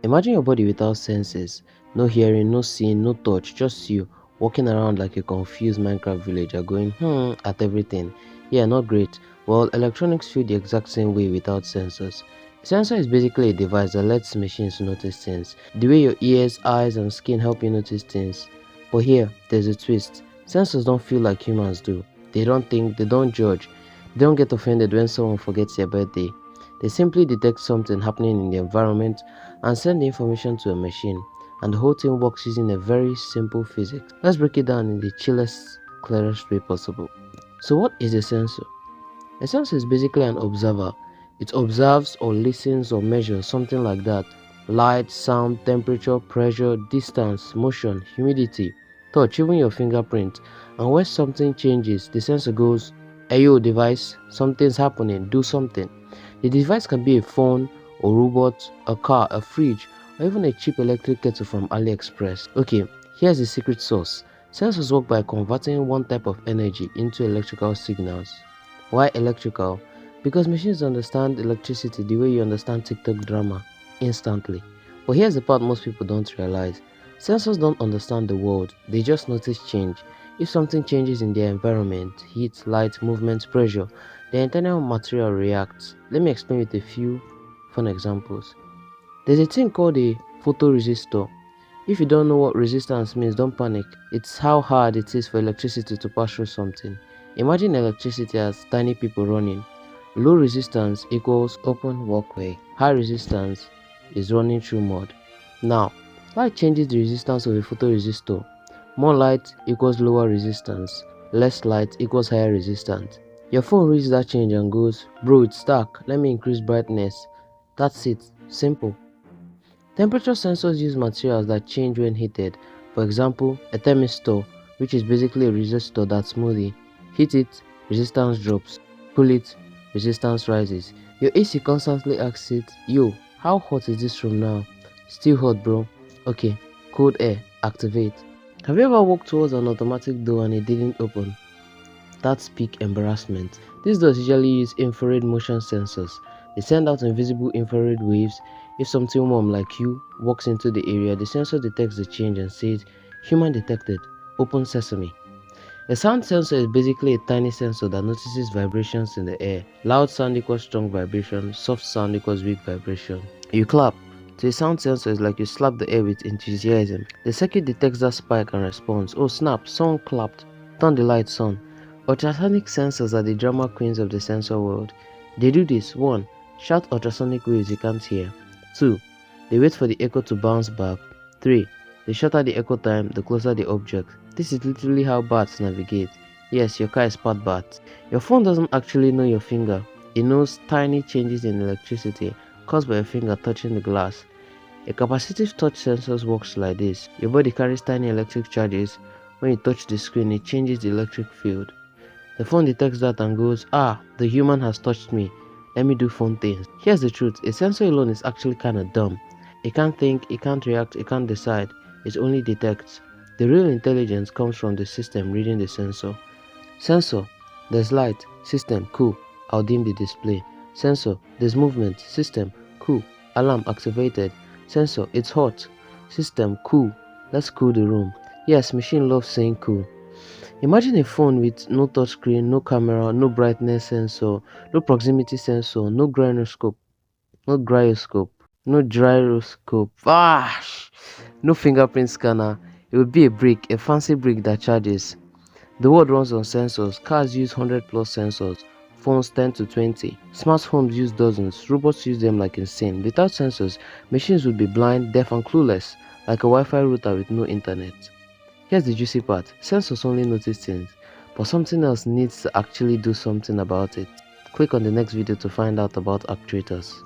Imagine your body without senses, no hearing, no seeing, no touch, just you walking around like a confused Minecraft villager going at everything. Yeah, not great. Well, electronics feel the exact same way without sensors. A sensor is basically a device that lets machines notice things, the way your ears, eyes, and skin help you notice things. But here, there's a twist. Sensors don't feel like humans do. They don't think, they don't judge, they don't get offended when someone forgets their birthday. They simply detect something happening in the environment and send the information to a machine, and the whole thing works using a very simple physics. Let's break it down in the chillest, clearest way possible. So what is a sensor? A sensor is basically an observer. It observes or listens or measures something like that. Light, sound, temperature, pressure, distance, motion, humidity, touch, even your fingerprint. And when something changes, the sensor goes, "Hey yo device, something's happening, do something." The device can be a phone, a robot, a car, a fridge, or even a cheap electric kettle from AliExpress. Okay, here's the secret sauce. Sensors work by converting one type of energy into electrical signals. Why electrical? Because machines understand electricity the way you understand TikTok drama, instantly. But here's the part most people don't realize. Sensors don't understand the world, they just notice change. If something changes in their environment, heat, light, movement, pressure, the internal material reacts. Let me explain with a few fun examples. There's a thing called a photoresistor. If you don't know what resistance means, don't panic. It's how hard it is for electricity to pass through something. Imagine electricity as tiny people running. Low resistance equals open walkway. High resistance is running through mud. Now, light changes the resistance of a photoresistor. More light equals lower resistance. Less light equals higher resistance. Your phone reads that change and goes, "Bro, it's dark, let me increase brightness." That's it. Simple. Temperature sensors use materials that change when heated. For example, a thermistor, which is basically a resistor that's smoothie. Heat it, resistance drops. Cool it, resistance rises. Your AC constantly asks it, "Yo, how hot is this room now?" "Still hot, bro." "Okay, cold air, activate." Have you ever walked towards an automatic door and it didn't open? That's peak embarrassment. These doors usually use infrared motion sensors. They send out invisible infrared waves. If something warm like you walks into the area, the sensor detects the change and says, "Human detected, open sesame." A sound sensor is basically a tiny sensor that notices vibrations in the air. Loud sound equals strong vibration, soft sound equals weak vibration. You clap. So a sound sensor is like you slap the air with enthusiasm. The circuit detects that spike and responds. "Oh snap, someone clapped. Turn the lights on." Ultrasonic sensors are the drama queens of the sensor world. They do this: 1. Shout ultrasonic waves you can't hear. 2. They wait for the echo to bounce back. 3. The shorter the echo time, the closer the object. This is literally how bats navigate. Yes, your car is part bat. Your phone doesn't actually know your finger. It knows tiny changes in electricity caused by your finger touching the glass. A capacitive touch sensor works like this. Your body carries tiny electric charges. When you touch the screen, it changes the electric field. The phone detects that and goes, "Ah, the human has touched me. Let me do fun things." Here's the truth. A sensor alone is actually kinda dumb. It can't think, it can't react, it can't decide. It only detects. The real intelligence comes from the system reading the sensor. Sensor, there's light. System, cool, I'll dim the display. Sensor, there's movement. System, cool, alarm activated. Sensor, it's hot. System, cool, let's cool the room. Yes, machine loves saying cool. Imagine a phone with no touchscreen, no camera, no brightness sensor, no proximity sensor, no gyroscope, no fingerprint scanner. It would be a brick, a fancy brick that charges. The world runs on sensors. Cars use 100 plus sensors, phones 10 to 20, smart homes use dozens, robots use them like insane. Without sensors, machines would be blind, deaf and clueless, like a Wi-Fi router with no internet. Here's the juicy part. Sensors only notice things, but something else needs to actually do something about it. Click on the next video to find out about actuators.